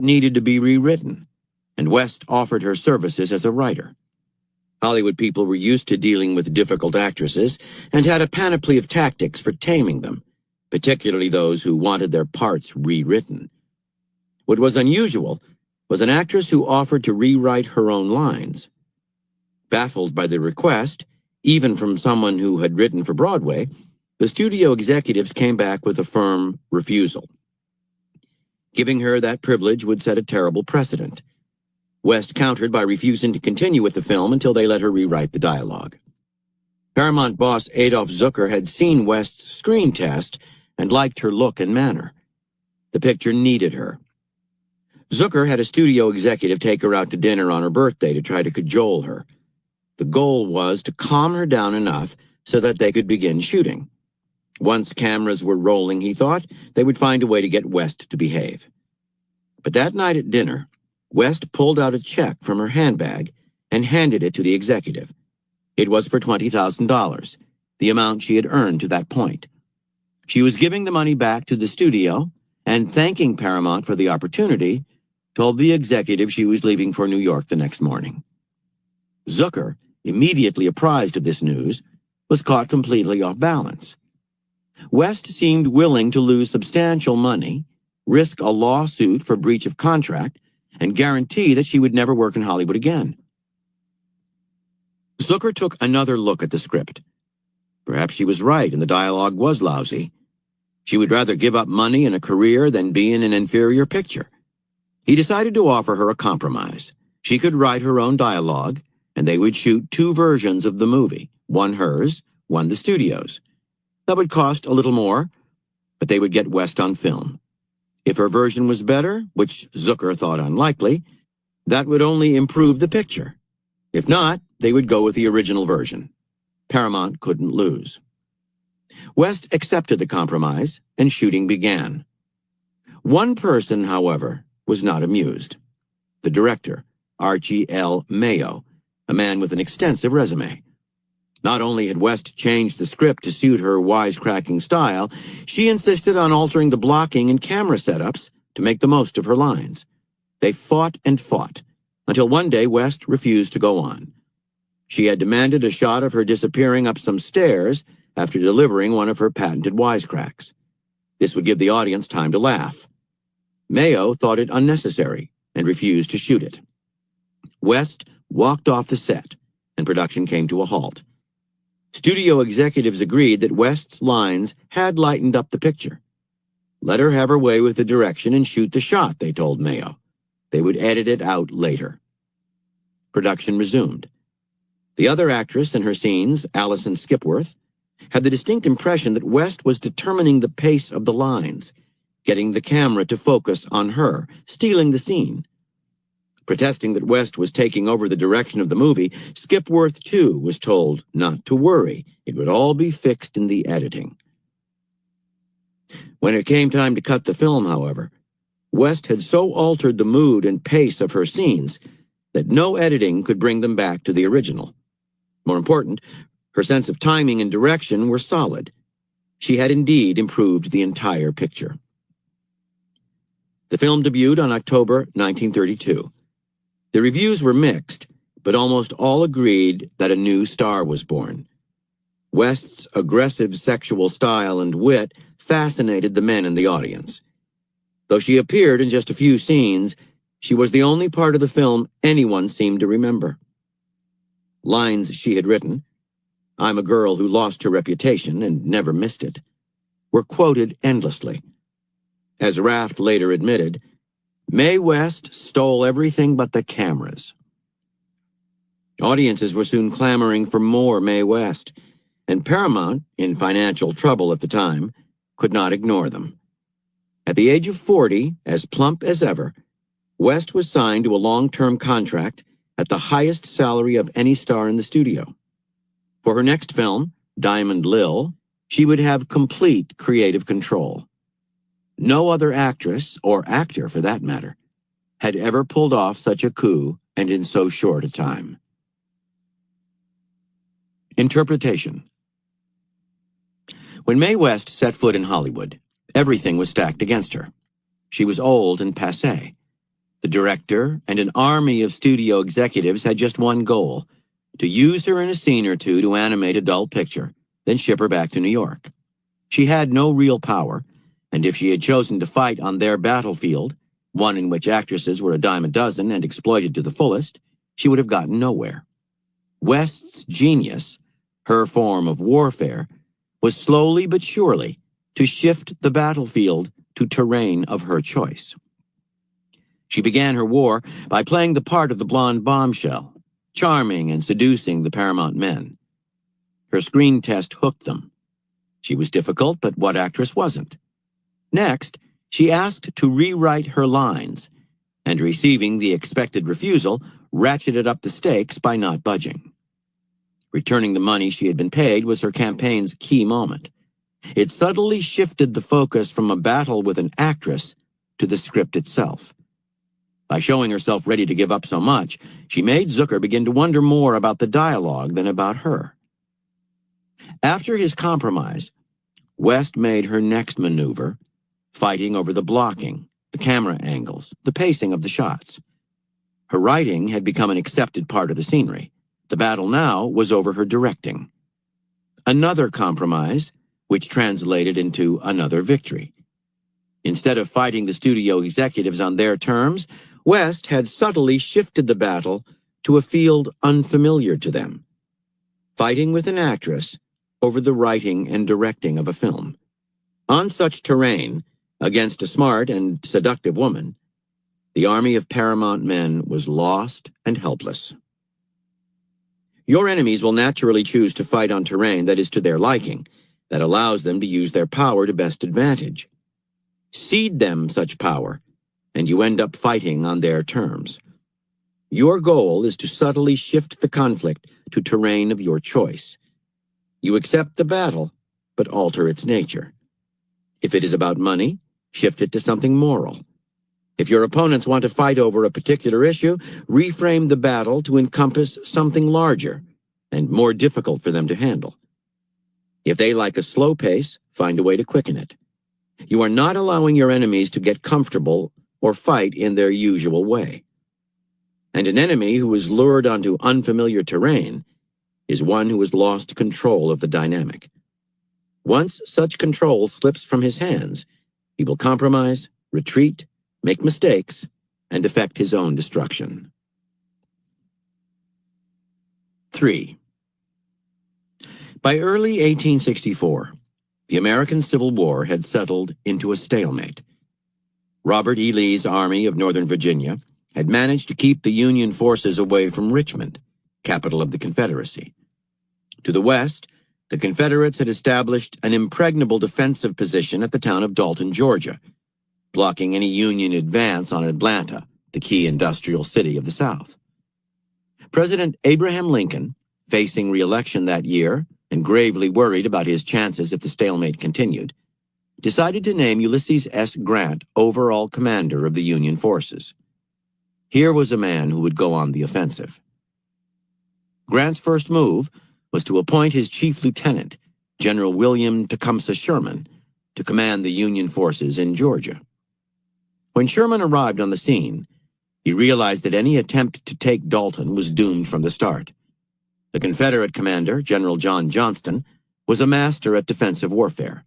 needed to be rewritten, and West offered her services as a writer. Hollywood people were used to dealing with difficult actresses and had a panoply of tactics for taming them, particularly those who wanted their parts rewritten. What was unusual was an actress who offered to rewrite her own lines. Baffled by the request, even from someone who had written for Broadway, the studio executives came back with a firm refusal. Giving her that privilege would set a terrible precedent. West countered by refusing to continue with the film until they let her rewrite the dialogue. Paramount boss Adolph Zukor had seen West's screen test and liked her look and manner. The picture needed her. Zukor had a studio executive take her out to dinner on her birthday to try to cajole her. The goal was to calm her down enough so that they could begin shooting. Once cameras were rolling, he thought, they would find a way to get West to behave. But that night at dinner, West pulled out a check from her handbag and handed it to the executive. It was for $20,000, the amount she had earned to that point. She was giving the money back to the studio and, thanking Paramount for the opportunity, told the executive she was leaving for New York the next morning. Zukor, immediately apprised of this news, was caught completely off balance. West seemed willing to lose substantial money, risk a lawsuit for breach of contract, and guarantee that she would never work in Hollywood again. Zukor took another look at the script. Perhaps she was right and the dialogue was lousy. She would rather give up money and a career than be in an inferior picture. He decided to offer her a compromise. She could write her own dialogue, and they would shoot 2 versions of the movie, one hers, one the studio's. That would cost a little more, but they would get West on film. If her version was better, which Zukor thought unlikely, that would only improve the picture. If not, they would go with the original version. Paramount couldn't lose. West accepted the compromise, and shooting began. One person, however, was not amused. The director, Archie L. Mayo, a man with an extensive resume. Not only had West changed the script to suit her wisecracking style, she insisted on altering the blocking and camera setups to make the most of her lines. They fought and fought, until one day West refused to go on. She had demanded a shot of her disappearing up some stairs after delivering one of her patented wisecracks. This would give the audience time to laugh. Mayo thought it unnecessary and refused to shoot it. West walked off the set, and production came to a halt. Studio executives agreed that West's lines had lightened up the picture. Let her have her way with the direction and shoot the shot, they told Mayo. They would edit it out later. Production resumed. The other actress in her scenes, Alison Skipworth, had the distinct impression that West was determining the pace of the lines, getting the camera to focus on her, stealing the scene. Protesting that West was taking over the direction of the movie, Skipworth, too, was told not to worry. It would all be fixed in the editing. When it came time to cut the film, however, West had so altered the mood and pace of her scenes that no editing could bring them back to the original. More important, her sense of timing and direction were solid. She had indeed improved the entire picture. The film debuted on October 1932. The reviews were mixed, but almost all agreed that a new star was born. West's aggressive sexual style and wit fascinated the men in the audience. Though she appeared in just a few scenes, she was the only part of the film anyone seemed to remember. Lines she had written, "I'm a girl who lost her reputation and never missed it," were quoted endlessly. As Raft later admitted, Mae West stole everything but the cameras. Audiences were soon clamoring for more Mae West, and Paramount, in financial trouble at the time, could not ignore them. At the age of 40, as plump as ever, West was signed to a long-term contract at the highest salary of any star in the studio. For her next film, Diamond Lil, she would have complete creative control. No other actress, or actor for that matter, had ever pulled off such a coup and in so short a time. Interpretation. When Mae West set foot in Hollywood, everything was stacked against her. She was old and passé. director and an army of studio executives had just one goal: to use her in a scene or two to animate a dull picture, then ship her back to New York. She had no real power, and if she had chosen to fight on their battlefield, one in which actresses were a dime a dozen and exploited to the fullest, she would have gotten nowhere. West's genius, her form of warfare, was slowly but surely to shift the battlefield to terrain of her choice. She began her war by playing the part of the blonde bombshell, charming and seducing the Paramount men. Her screen test hooked them. She was difficult, but what actress wasn't? Next, she asked to rewrite her lines, and receiving the expected refusal, ratcheted up the stakes by not budging. Returning the money she had been paid was her campaign's key moment. It subtly shifted the focus from a battle with an actress to the script itself. By showing herself ready to give up so much, she made Zucker begin to wonder more about the dialogue than about her. After his compromise, West made her next maneuver, fighting over the blocking, the camera angles, the pacing of the shots. Her writing had become an accepted part of the scenery. The battle now was over her directing. Another compromise, which translated into another victory. Instead of fighting the studio executives on their terms, West had subtly shifted the battle to a field unfamiliar to them, fighting with an actress over the writing and directing of a film. On such terrain, against a smart and seductive woman, the army of Paramount men was lost and helpless. Your enemies will naturally choose to fight on terrain that is to their liking, that allows them to use their power to best advantage. Cede them such power, and you end up fighting on their terms. Your goal is to subtly shift the conflict to terrain of your choice. You accept the battle, but alter its nature. If it is about money, shift it to something moral. If your opponents want to fight over a particular issue, reframe the battle to encompass something larger and more difficult for them to handle. If they like a slow pace, find a way to quicken it. You are not allowing your enemies to get comfortable or fight in their usual way. And an enemy who is lured onto unfamiliar terrain is one who has lost control of the dynamic. Once such control slips from his hands, he will compromise, retreat, make mistakes, and effect his own destruction. 3. By early 1864, the American Civil War had settled into a stalemate. Robert E. Lee's Army of Northern Virginia had managed to keep the Union forces away from Richmond, capital of the Confederacy. To the west, the Confederates had established an impregnable defensive position at the town of Dalton, Georgia, blocking any Union advance on Atlanta, the key industrial city of the South. President Abraham Lincoln, facing re-election that year and gravely worried about his chances if the stalemate continued, decided to name Ulysses S. Grant overall commander of the Union forces. Here was a man who would go on the offensive. Grant's first move was to appoint his chief lieutenant, General William Tecumseh Sherman, to command the Union forces in Georgia. When Sherman arrived on the scene, he realized that any attempt to take Dalton was doomed from the start. The Confederate commander, General John Johnston, was a master at defensive warfare.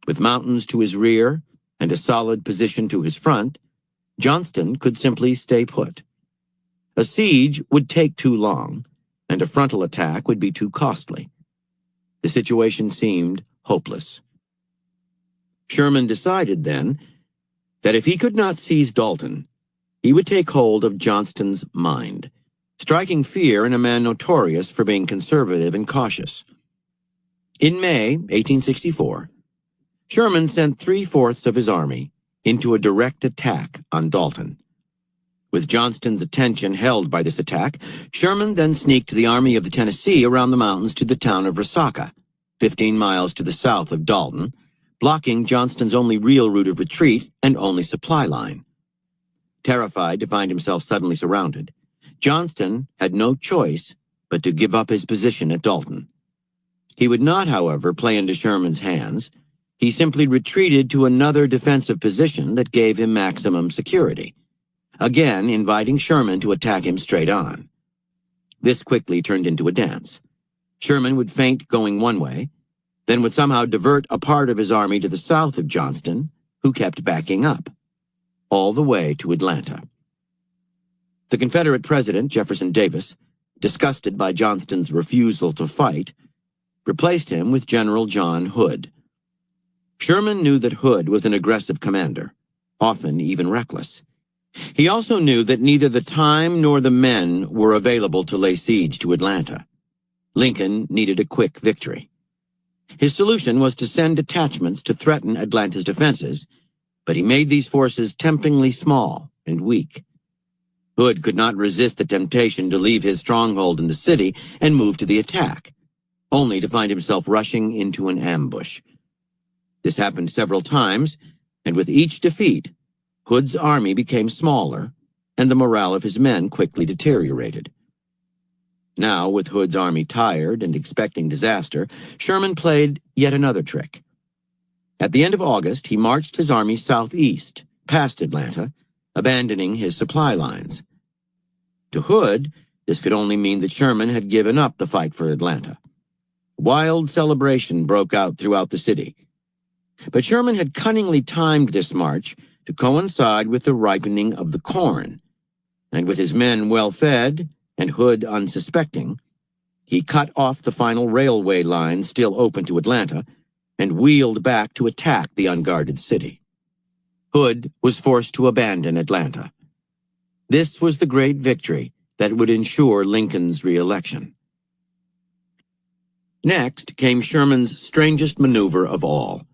With mountains to his rear and a solid position to his front, Johnston could simply stay put. A siege would take too long, and a frontal attack would be too costly. The situation seemed hopeless. Sherman decided then that if he could not seize Dalton, he would take hold of Johnston's mind, striking fear in a man notorious for being conservative and cautious. In May 1864, Sherman sent 3/4 of his army into a direct attack on Dalton. With Johnston's attention held by this attack, Sherman then sneaked the Army of the Tennessee around the mountains to the town of Resaca, 15 miles to the south of Dalton, blocking Johnston's only real route of retreat and only supply line. Terrified to find himself suddenly surrounded, Johnston had no choice but to give up his position at Dalton. He would not, however, play into Sherman's hands. He simply retreated to another defensive position that gave him maximum security. again inviting Sherman to attack him straight on. This quickly turned into a dance. Sherman would feint going one way, then would somehow divert a part of his army to the south of Johnston, who kept backing up, all the way to Atlanta. The Confederate President, Jefferson Davis, disgusted by Johnston's refusal to fight, replaced him with General John Hood. Sherman knew that Hood was an aggressive commander, often even reckless. He also knew that neither the time nor the men were available to lay siege to Atlanta. Lincoln needed a quick victory. His solution was to send detachments to threaten Atlanta's defenses, but he made these forces temptingly small and weak. Hood could not resist the temptation to leave his stronghold in the city and move to the attack, only to find himself rushing into an ambush. This happened several times, and with each defeat, Hood's army became smaller, and the morale of his men quickly deteriorated. Now, with Hood's army tired and expecting disaster, Sherman played yet another trick. At the end of August, he marched his army southeast, past Atlanta, abandoning his supply lines. To Hood, this could only mean that Sherman had given up the fight for Atlanta. Wild celebration broke out throughout the city. But Sherman had cunningly timed this march to coincide with the ripening of the corn, and with his men well fed and Hood unsuspecting, he cut off the final railway line still open to Atlanta and wheeled back to attack the unguarded city. Hood was forced to abandon Atlanta. This was the great victory that would ensure Lincoln's re-election. Next came Sherman's strangest maneuver of all.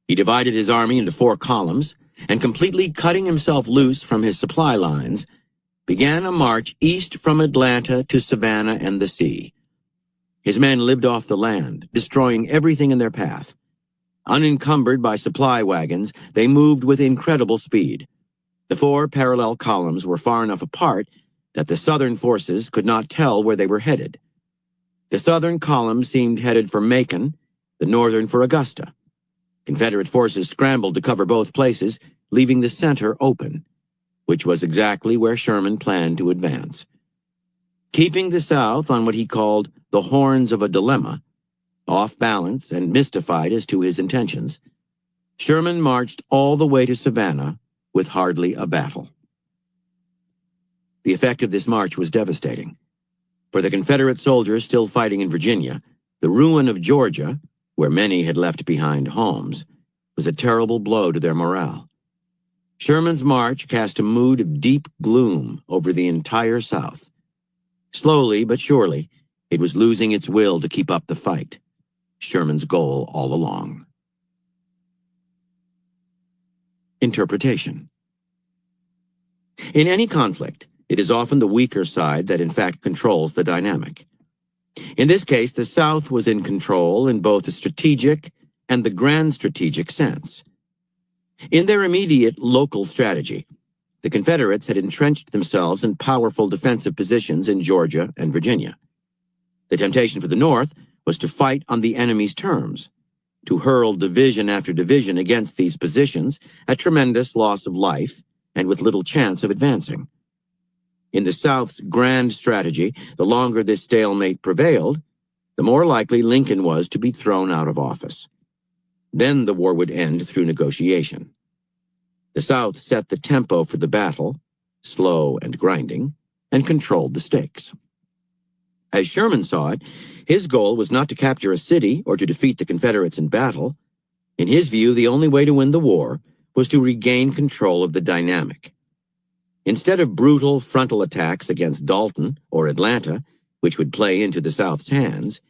He divided his army into 4 columns, and completely cutting himself loose from his supply lines, began a march east from Atlanta to Savannah and the sea. His men lived off the land, destroying everything in their path. Unencumbered by supply wagons, they moved with incredible speed. The 4 parallel columns were far enough apart that the Southern forces could not tell where they were headed. The Southern column seemed headed for Macon, the Northern for Augusta. Confederate forces scrambled to cover both places, leaving the center open, which was exactly where Sherman planned to advance. Keeping the South on what he called the horns of a dilemma, off balance and mystified as to his intentions, Sherman marched all the way to Savannah with hardly a battle. The effect of this march was devastating. For the Confederate soldiers still fighting in Virginia, the ruin of Georgia, where many had left behind homes, was a terrible blow to their morale. Sherman's march cast a mood of deep gloom over the entire South. Slowly but surely, it was losing its will to keep up the fight, Sherman's goal all along. Interpretation. In any conflict, it is often the weaker side that in fact controls the dynamic. In this case, the South was in control in both the strategic and the grand strategic sense. In their immediate local strategy, the Confederates had entrenched themselves in powerful defensive positions in Georgia and Virginia. The temptation for the North was to fight on the enemy's terms, to hurl division after division against these positions at tremendous loss of life and with little chance of advancing. In the South's grand strategy, the longer this stalemate prevailed, the more likely Lincoln was to be thrown out of office. Then the war would end through negotiation. The South set the tempo for the battle, slow and grinding, and controlled the stakes. As Sherman saw it, his goal was not to capture a city or to defeat the Confederates in battle. In his view, the only way to win the war was to regain control of the dynamic. Instead of brutal frontal attacks against Dalton or Atlanta, which would play into the South's hands,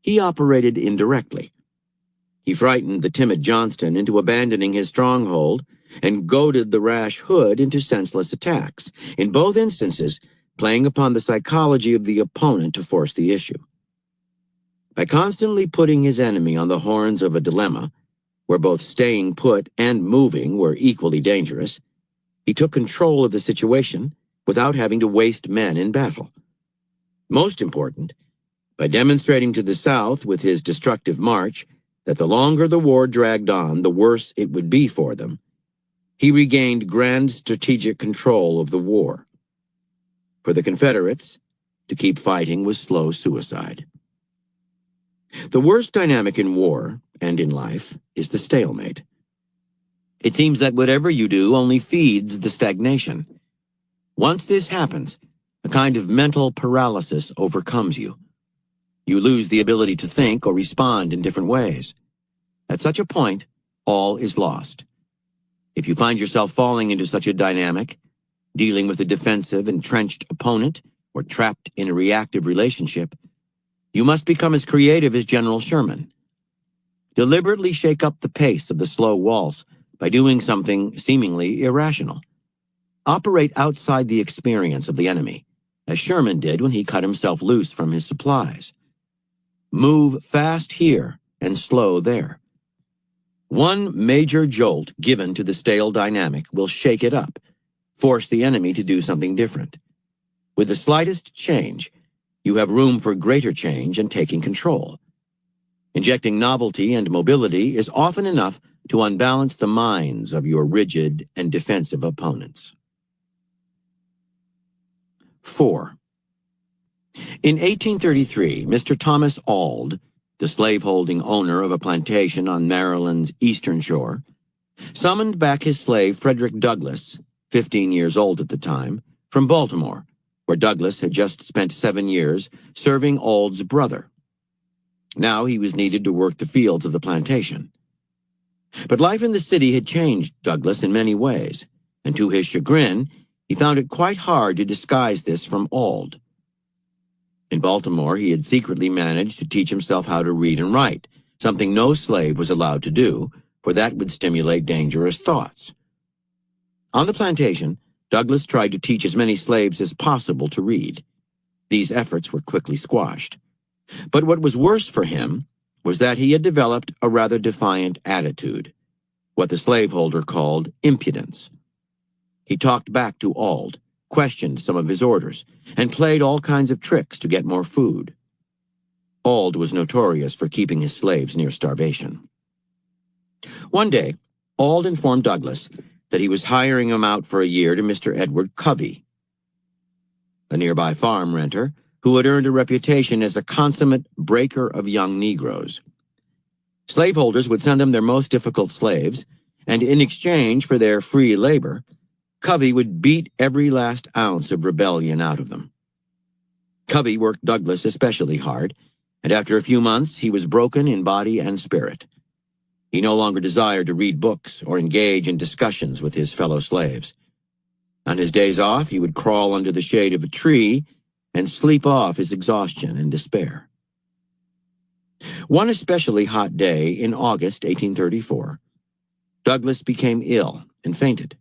he operated indirectly. He frightened the timid Johnston into abandoning his stronghold and goaded the rash Hood into senseless attacks, in both instances playing upon the psychology of the opponent to force the issue. By constantly putting his enemy on the horns of a dilemma, where both staying put and moving were equally dangerous, he took control of the situation without having to waste men in battle. Most important, by demonstrating to the South with his destructive march that the longer the war dragged on, the worse it would be for them, he regained grand strategic control of the war. For the Confederates, to keep fighting was slow suicide. The worst dynamic in war, and in life, is the stalemate. It seems that whatever you do only feeds the stagnation. Once this happens, a kind of mental paralysis overcomes you. You lose the ability to think or respond in different ways. At such a point, all is lost. If you find yourself falling into such a dynamic, dealing with a defensive, entrenched opponent, or trapped in a reactive relationship, you must become as creative as General Sherman. Deliberately shake up the pace of the slow waltz by doing something seemingly irrational. Operate outside the experience of the enemy, as Sherman did when he cut himself loose from his supplies. Move fast here and slow there. One major jolt given to the stale dynamic will shake it up, force the enemy to do something different. With the slightest change, you have room for greater change and taking control. Injecting novelty and mobility is often enough to unbalance the minds of your rigid and defensive opponents. 4. In 1833, Mr. Thomas Auld, the slaveholding owner of a plantation on Maryland's eastern shore, summoned back his slave Frederick Douglass, 15 years old at the time, from Baltimore, where Douglass had just spent 7 years serving Auld's brother. Now he was needed to work the fields of the plantation. But life in the city had changed Douglass in many ways, and to his chagrin, he found it quite hard to disguise this from Auld. In Baltimore, he had secretly managed to teach himself how to read and write, something no slave was allowed to do, for that would stimulate dangerous thoughts. On the plantation, Douglass tried to teach as many slaves as possible to read. These efforts were quickly squashed. But what was worse for him was that he had developed a rather defiant attitude, what the slaveholder called impudence. He talked back to Auld, questioned some of his orders, and played all kinds of tricks to get more food. Auld was notorious for keeping his slaves near starvation. One day, Auld informed Douglass that he was hiring him out for a year to Mr. Edward Covey, a nearby farm renter who had earned a reputation as a consummate breaker of young Negroes. Slaveholders would send them their most difficult slaves, and in exchange for their free labor, Covey would beat every last ounce of rebellion out of them. Covey worked Douglass especially hard, and after a few months he was broken in body and spirit. He no longer desired to read books or engage in discussions with his fellow slaves. On his days off, he would crawl under the shade of a tree and sleep off his exhaustion and despair. One especially hot day in August 1834, Douglass became ill and fainted.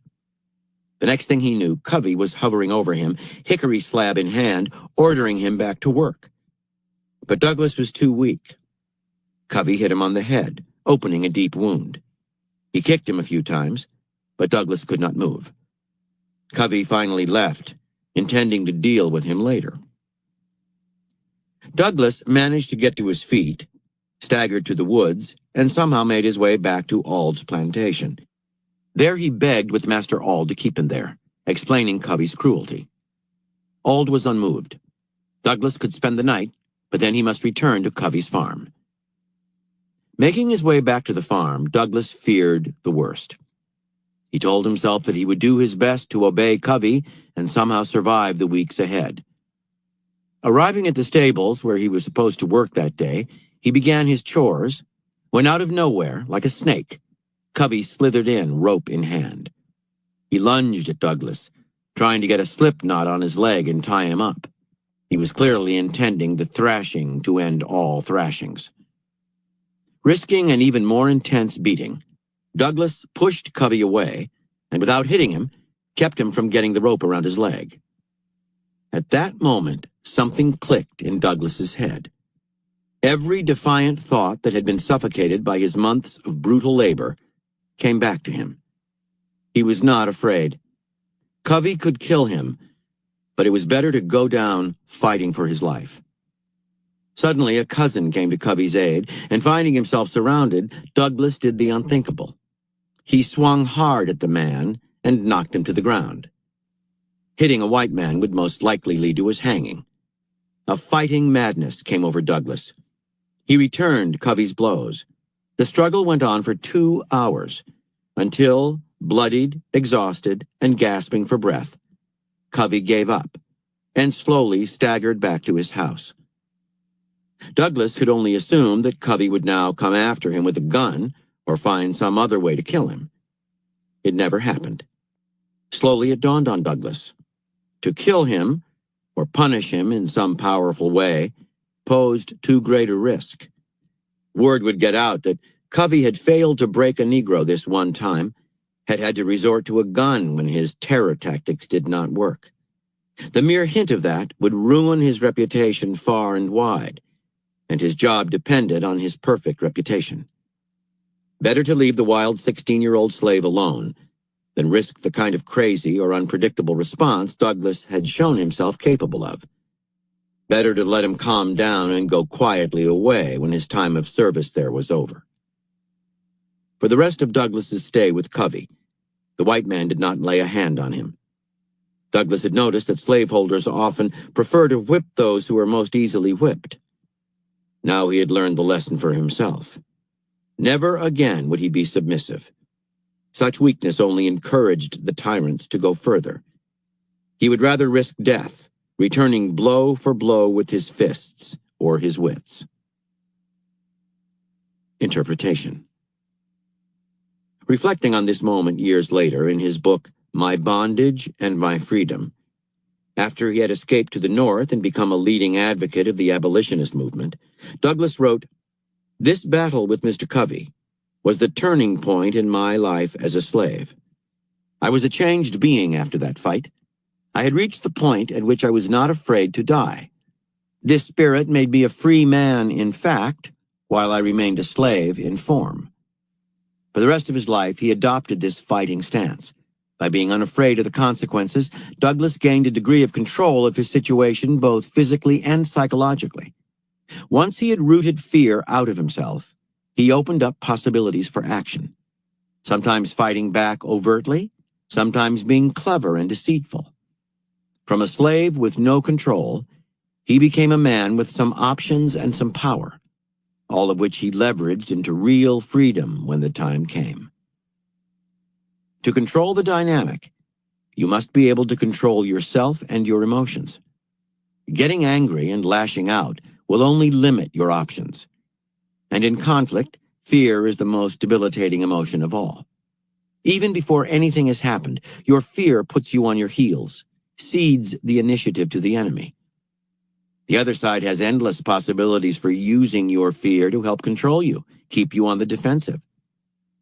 The next thing he knew, Covey was hovering over him, hickory slab in hand, ordering him back to work. But Douglass was too weak. Covey hit him on the head, opening a deep wound. He kicked him a few times, but Douglass could not move. Covey finally left, intending to deal with him later. Douglass managed to get to his feet, staggered to the woods, and somehow made his way back to Auld's plantation. There he begged with Master Auld to keep him there, explaining Covey's cruelty. Auld was unmoved. Douglass could spend the night, but then he must return to Covey's farm. Making his way back to the farm, Douglass feared the worst. He told himself that he would do his best to obey Covey and somehow survive the weeks ahead. Arriving at the stables where he was supposed to work that day, he began his chores, when out of nowhere, like a snake, Covey slithered in, rope in hand. He lunged at Douglass, trying to get a slip knot on his leg and tie him up. He was clearly intending the thrashing to end all thrashings. Risking an even more intense beating, Douglass pushed Covey away, and without hitting him, kept him from getting the rope around his leg. At that moment, something clicked in Douglass's head. Every defiant thought that had been suffocated by his months of brutal labor came back to him. He was not afraid. Covey could kill him, but it was better to go down fighting for his life. Suddenly, a cousin came to Covey's aid, and finding himself surrounded, Douglass did the unthinkable. He swung hard at the man and knocked him to the ground. Hitting a white man would most likely lead to his hanging. A fighting madness came over Douglas. He returned Covey's blows. The struggle went on for 2 hours, until, bloodied, exhausted, and gasping for breath, Covey gave up and slowly staggered back to his house. Douglas could only assume that Covey would now come after him with a gun or find some other way to kill him. It never happened. Slowly it dawned on Douglas. To kill him, or punish him in some powerful way, posed too great a risk. Word would get out that Covey had failed to break a Negro this one time, had had to resort to a gun when his terror tactics did not work. The mere hint of that would ruin his reputation far and wide, and his job depended on his perfect reputation. Better to leave the wild 16-year-old slave alone than risk the kind of crazy or unpredictable response Douglas had shown himself capable of. Better to let him calm down and go quietly away when his time of service there was over. For the rest of Douglas's stay with Covey, the white man did not lay a hand on him. Douglas had noticed that slaveholders often prefer to whip those who are most easily whipped. Now he had learned the lesson for himself. Never again would he be submissive. Such weakness only encouraged the tyrants to go further. He would rather risk death, returning blow for blow with his fists or his wits. Interpretation. Reflecting on this moment years later in his book, My Bondage and My Freedom, after he had escaped to the North and become a leading advocate of the abolitionist movement, Douglas wrote, "This battle with Mr. Covey was the turning point in my life as a slave. I was a changed being after that fight. I had reached the point at which I was not afraid to die. This spirit made me a free man in fact, while I remained a slave in form." For the rest of his life, he adopted this fighting stance. By being unafraid of the consequences, Douglas gained a degree of control of his situation both physically and psychologically. Once he had rooted fear out of himself, he opened up possibilities for action, sometimes fighting back overtly, sometimes being clever and deceitful. From a slave with no control, he became a man with some options and some power, all of which he leveraged into real freedom when the time came. To control the dynamic, you must be able to control yourself and your emotions. Getting angry and lashing out will only limit your options. And in conflict, fear is the most debilitating emotion of all. Even before anything has happened, your fear puts you on your heels, cedes the initiative to the enemy. The other side has endless possibilities for using your fear to help control you, keep you on the defensive.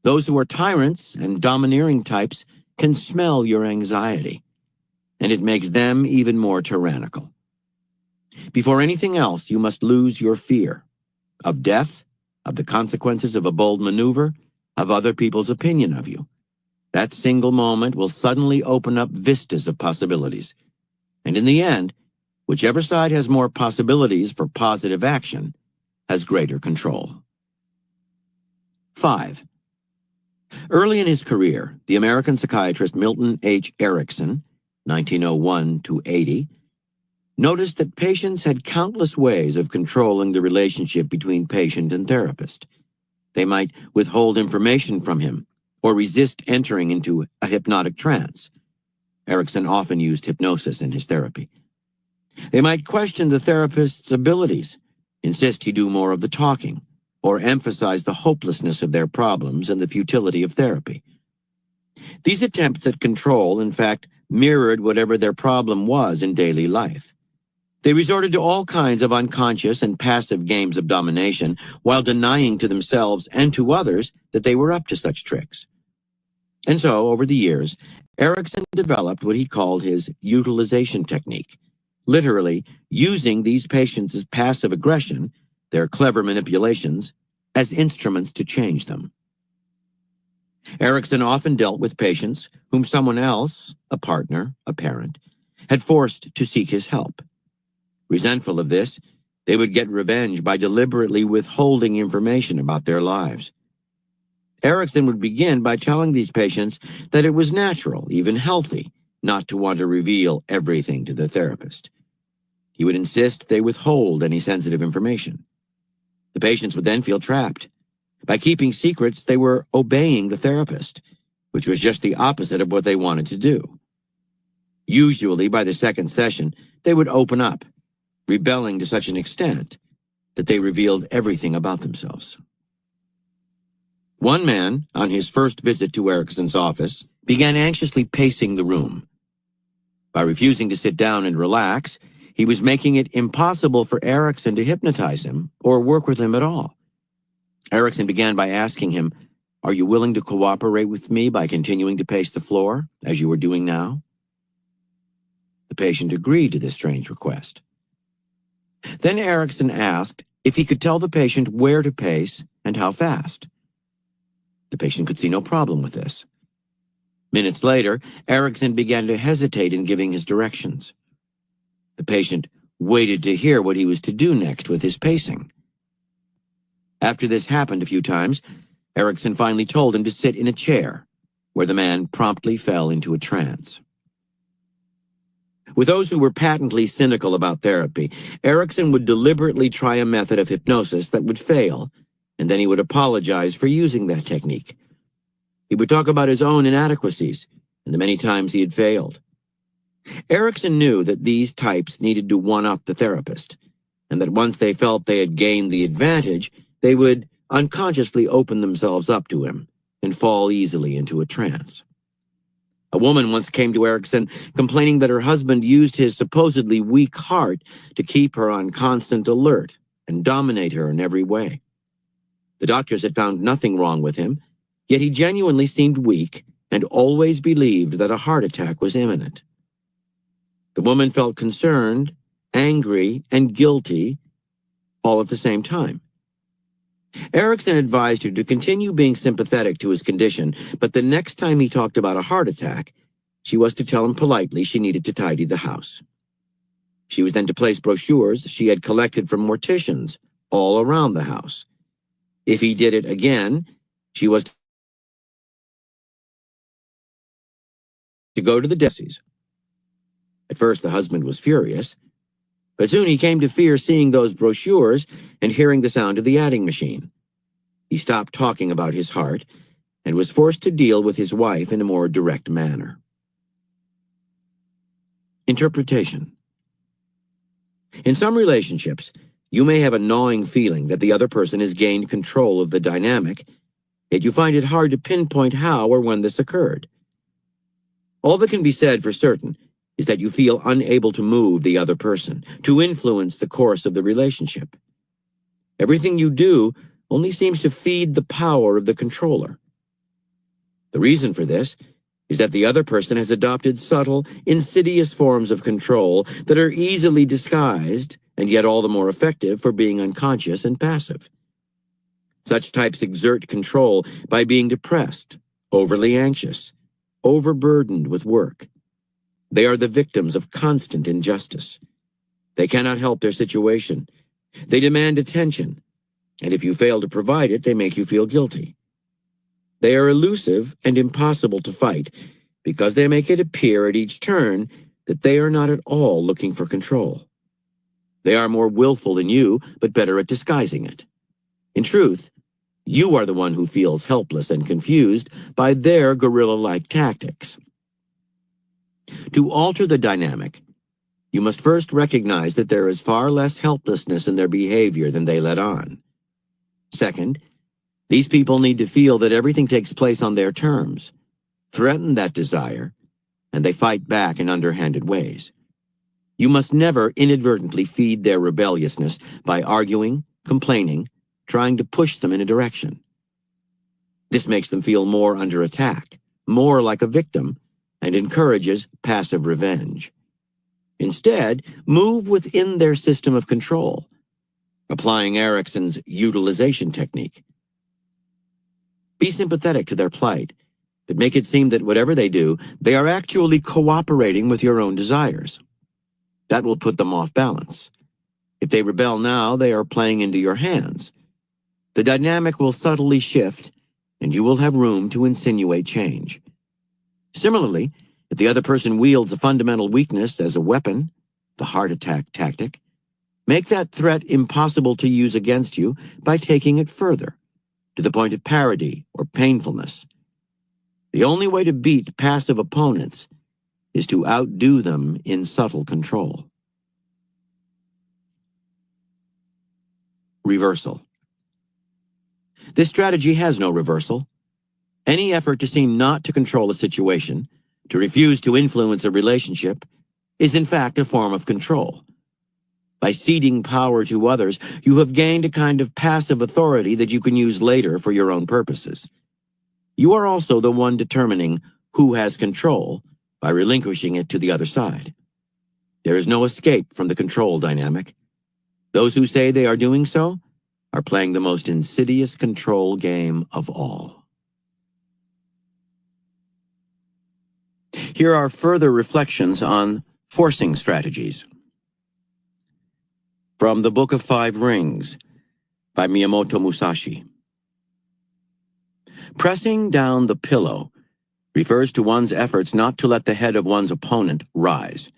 Those who are tyrants and domineering types can smell your anxiety, and it makes them even more tyrannical. Before anything else, you must lose your fear of death, of the consequences of a bold maneuver, of other people's opinion of you. That single moment will suddenly open up vistas of possibilities, and in the end, whichever side has more possibilities for positive action has greater control. 5. Early in his career, the American psychiatrist Milton H. Erickson, 1901-80, noticed that patients had countless ways of controlling the relationship between patient and therapist. They might withhold information from him or resist entering into a hypnotic trance. Erickson often used hypnosis in his therapy. They might question the therapist's abilities, insist he do more of the talking, or emphasize the hopelessness of their problems and the futility of therapy. These attempts at control, in fact, mirrored whatever their problem was in daily life. They resorted to all kinds of unconscious and passive games of domination while denying to themselves and to others that they were up to such tricks. And so, over the years, Erickson developed what he called his utilization technique, literally using these patients' passive aggression, their clever manipulations, as instruments to change them. Erickson often dealt with patients whom someone else, a partner, a parent, had forced to seek his help. Resentful of this, they would get revenge by deliberately withholding information about their lives. Erickson would begin by telling these patients that it was natural, even healthy, not to want to reveal everything to the therapist. He would insist they withhold any sensitive information. The patients would then feel trapped. By keeping secrets, they were obeying the therapist, which was just the opposite of what they wanted to do. Usually, by the second session, they would open up, rebelling to such an extent that they revealed everything about themselves. One man, on his first visit to Erickson's office, began anxiously pacing the room. By refusing to sit down and relax, he was making it impossible for Erickson to hypnotize him or work with him at all. Erickson began by asking him, "Are you willing to cooperate with me by continuing to pace the floor, as you are doing now?" The patient agreed to this strange request. Then Erickson asked if he could tell the patient where to pace and how fast. The patient could see no problem with this. Minutes later, Erickson began to hesitate in giving his directions. The patient waited to hear what he was to do next with his pacing. After this happened a few times, Erickson finally told him to sit in a chair, where the man promptly fell into a trance. With those who were patently cynical about therapy, Erickson would deliberately try a method of hypnosis that would fail, and then he would apologize for using that technique. He would talk about his own inadequacies and the many times he had failed. Erickson knew that these types needed to one-up the therapist, and that once they felt they had gained the advantage, they would unconsciously open themselves up to him and fall easily into a trance. A woman once came to Erickson complaining that her husband used his supposedly weak heart to keep her on constant alert and dominate her in every way. The doctors had found nothing wrong with him, yet he genuinely seemed weak and always believed that a heart attack was imminent. The woman felt concerned, angry, and guilty all at the same time. Erickson advised her to continue being sympathetic to his condition, but the next time he talked about a heart attack, she was to tell him politely she needed to tidy the house. She was then to place brochures she had collected from morticians all around the house. If he did it again, she was to go to the Desi's. At first, the husband was furious, but soon he came to fear seeing those brochures and hearing the sound of the adding machine. He stopped talking about his heart and was forced to deal with his wife in a more direct manner. Interpretation. In some relationships, you may have a gnawing feeling that the other person has gained control of the dynamic, yet you find it hard to pinpoint how or when this occurred. All that can be said for certain is that you feel unable to move the other person, to influence the course of the relationship. Everything you do only seems to feed the power of the controller. The reason for this is that the other person has adopted subtle, insidious forms of control that are easily disguised and yet all the more effective for being unconscious and passive. Such types exert control by being depressed, overly anxious, overburdened with work. They are the victims of constant injustice. They cannot help their situation. They demand attention, and if you fail to provide it, they make you feel guilty. They are elusive and impossible to fight because they make it appear at each turn that they are not at all looking for control. They are more willful than you, but better at disguising it. In truth, you are the one who feels helpless and confused by their guerrilla-like tactics. To alter the dynamic, you must first recognize that there is far less helplessness in their behavior than they let on. Second, these people need to feel that everything takes place on their terms, threaten that desire, and they fight back in underhanded ways. You must never inadvertently feed their rebelliousness by arguing, complaining, trying to push them in a direction. This makes them feel more under attack, more like a victim, and encourages passive revenge. Instead, move within their system of control, applying Erickson's utilization technique. Be sympathetic to their plight, but make it seem that whatever they do, they are actually cooperating with your own desires. That will put them off balance. If they rebel now, they are playing into your hands. The dynamic will subtly shift, and you will have room to insinuate change. Similarly, if the other person wields a fundamental weakness as a weapon, the heart attack tactic, make that threat impossible to use against you by taking it further, to the point of parody or painfulness. The only way to beat passive opponents is to outdo them in subtle control. Reversal. This strategy has no reversal. Any effort to seem not to control a situation, to refuse to influence a relationship, is in fact a form of control. By ceding power to others, you have gained a kind of passive authority that you can use later for your own purposes. You are also the one determining who has control by relinquishing it to the other side. There is no escape from the control dynamic. Those who say they are doing so are playing the most insidious control game of all. Here are further reflections on forcing strategies. From the Book of Five Rings by Miyamoto Musashi. Pressing down the pillow refers to one's efforts not to let the head of one's opponent rise.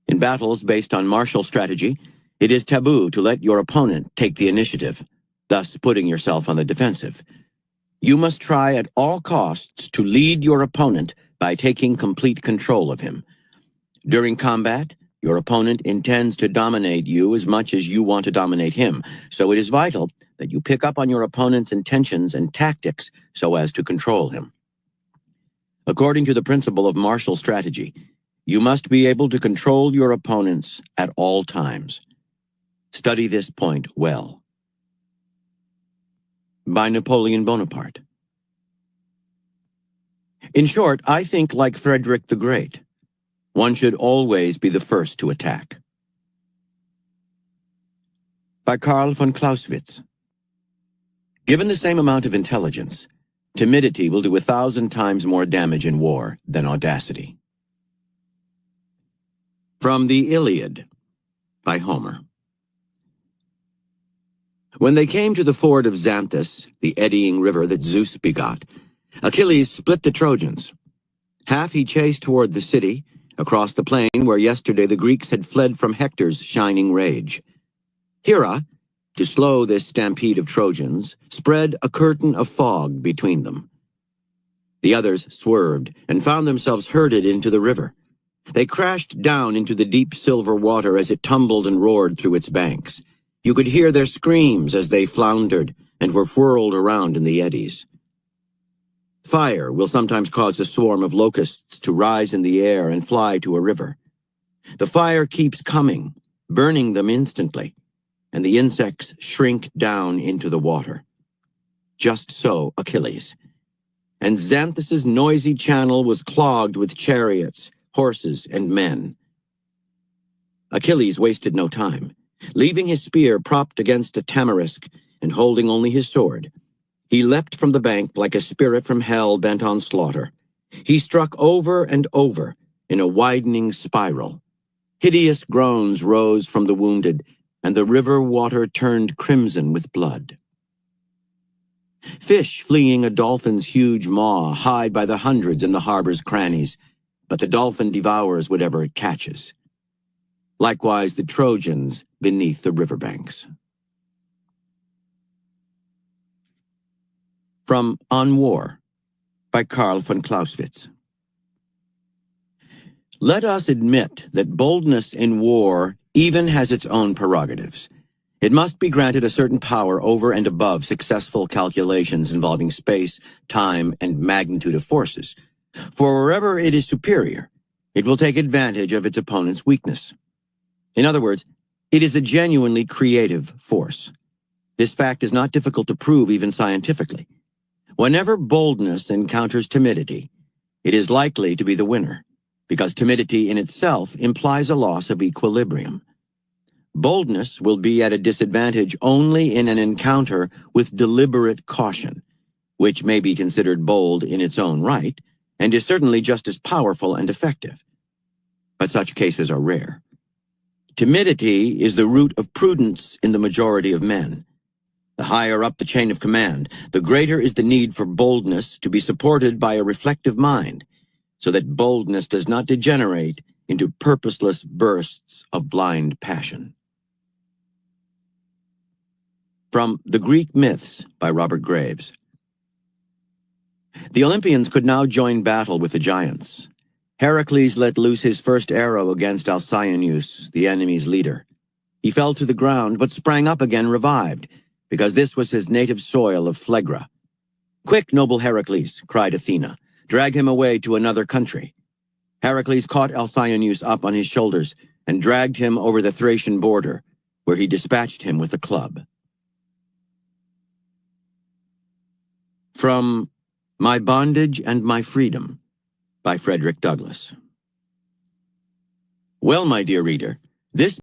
In battles based on martial strategy, it is taboo to let your opponent take the initiative, thus putting yourself on the defensive. You must try at all costs to lead your opponent by taking complete control of him. During combat, your opponent intends to dominate you as much as you want to dominate him, so it is vital that you pick up on your opponent's intentions and tactics so as to control him. According to the principle of martial strategy, you must be able to control your opponents at all times. Study this point well. By Napoleon Bonaparte. In short, I think like Frederick the Great. One should always be the first to attack. By Karl von Clausewitz. Given the same amount of intelligence, timidity will do 1,000 times more damage in war than audacity. From the Iliad, by Homer. When they came to the ford of Xanthus, the eddying river that Zeus begot, Achilles split the Trojans. Half he chased toward the city, across the plain where yesterday the Greeks had fled from Hector's shining rage. Hera, to slow this stampede of Trojans, spread a curtain of fog between them. The others swerved and found themselves herded into the river. They crashed down into the deep silver water as it tumbled and roared through its banks. You could hear their screams as they floundered and were whirled around in the eddies. Fire will sometimes cause a swarm of locusts to rise in the air and fly to a river. The fire keeps coming, burning them instantly, and the insects shrink down into the water. Just so Achilles. And Xanthus's noisy channel was clogged with chariots, horses, and men. Achilles wasted no time. Leaving his spear propped against a tamarisk and holding only his sword, he leapt from the bank like a spirit from hell bent on slaughter. He struck over and over in a widening spiral. Hideous groans rose from the wounded, and the river water turned crimson with blood. Fish fleeing a dolphin's huge maw hide by the hundreds in the harbor's crannies, but the dolphin devours whatever it catches. Likewise the Trojans beneath the riverbanks. From On War, by Karl von Clausewitz. Let us admit that boldness in war even has its own prerogatives. It must be granted a certain power over and above successful calculations involving space, time, and magnitude of forces. For wherever it is superior, it will take advantage of its opponent's weakness. In other words, it is a genuinely creative force. This fact is not difficult to prove even scientifically. Whenever boldness encounters timidity, it is likely to be the winner, because timidity in itself implies a loss of equilibrium. Boldness will be at a disadvantage only in an encounter with deliberate caution, which may be considered bold in its own right, and is certainly just as powerful and effective. But such cases are rare. Timidity is the root of prudence in the majority of men. The higher up the chain of command, the greater is the need for boldness to be supported by a reflective mind, so that boldness does not degenerate into purposeless bursts of blind passion. From The Greek Myths by Robert Greene. The Olympians could now join battle with the giants. Heracles let loose his first arrow against Alcyoneus, the enemy's leader. He fell to the ground, but sprang up again revived, because this was his native soil of Phlegra. "Quick, noble Heracles," cried Athena, "drag him away to another country." Heracles caught Alcyoneus up on his shoulders and dragged him over the Thracian border, where he dispatched him with a club. From My Bondage and My Freedom by Frederick Douglass. Well, my dear reader, this